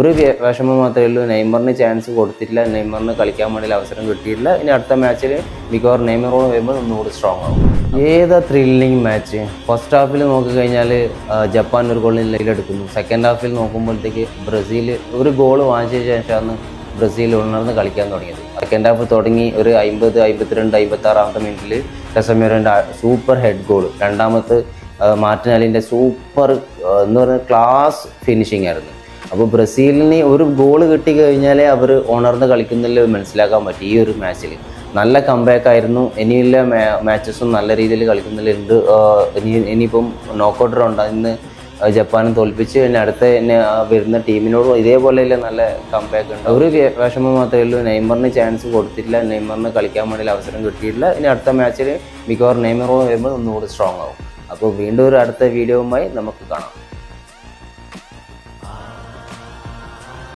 ഒരു വിഷമം മാത്രമേ ഉള്ളൂ, നെയ്മറിന് ചാൻസ് കൊടുത്തിട്ടില്ല, നെയ്മറിന് കളിക്കാൻ വേണ്ടി അവസരം കിട്ടിയിട്ടില്ല. ഇനി അടുത്ത മാച്ചിൽ മിക്കവാറും നെയ്മറോട് വരുമ്പോൾ ഒന്നുകൂടി സ്ട്രോങ് ആവും. ഏതാ ത്രില്ലിങ് മാച്ച്. ഫസ്റ്റ് ഹാഫിൽ നോക്കിക്കഴിഞ്ഞാൽ ജപ്പാൻ ഒരു ഗോളിന് ലൈലെടുക്കുന്നു. സെക്കൻഡ് ഹാഫിൽ നോക്കുമ്പോഴത്തേക്ക് ബ്രസീൽ ഒരു ഗോൾ വാങ്ങിച്ച ശേഷമാണ് ബ്രസീൽ ഉണർന്ന് കളിക്കാൻ തുടങ്ങിയത്. സെക്കൻഡ് ഹാഫ് തുടങ്ങി ഒരു 50, 52, 56 മിനിറ്റിൽ കസമിറോൻ്റെ സൂപ്പർ ഹെഡ് ഗോൾ, രണ്ടാമത്തെ മാർട്ടിനെല്ലിൻ്റെ സൂപ്പർ എന്ന് പറയുന്ന ക്ലാസ് ഫിനിഷിംഗ് ആയിരുന്നു. അപ്പോൾ ബ്രസീലിന് ഒരു ഗോൾ കിട്ടിക്കഴിഞ്ഞാലേ അവർ ഉണർന്ന് കളിക്കുന്നില്ല മനസ്സിലാക്കാൻ പറ്റി. ഈ ഒരു മാച്ചിൽ നല്ല കംബാക്ക് ആയിരുന്നു. ഇനിയുള്ള മാച്ചസും നല്ല രീതിയിൽ കളിക്കുന്നുണ്ട്. ഇനിയിപ്പം നോക്കൗട്ട് റൗണ്ട് ഇന്ന് ജപ്പാനും തോൽപ്പിച്ച് ഇനി അടുത്ത വരുന്ന ടീമിനോടും ഇതേപോലെയുള്ള നല്ല കംബാക്ക് ഉണ്ട്. ഒരു വിഷമം മാത്രമേ ഉള്ളൂ, നെയ്മറിന് ചാൻസ് കൊടുത്തിട്ടില്ല, നെയ്മറിന് കളിക്കാൻ വേണ്ടി അവസരം കിട്ടിയിട്ടില്ല. ഇനി അടുത്ത മാച്ചിൽ മിക്കവാറും നെയ്മറോട് വരുമ്പോൾ ഒന്നുകൂടി സ്ട്രോങ് ആവും. അപ്പോൾ വീണ്ടും ഒരു അടുത്ത വീഡിയോവുമായി നമുക്ക് കാണാം.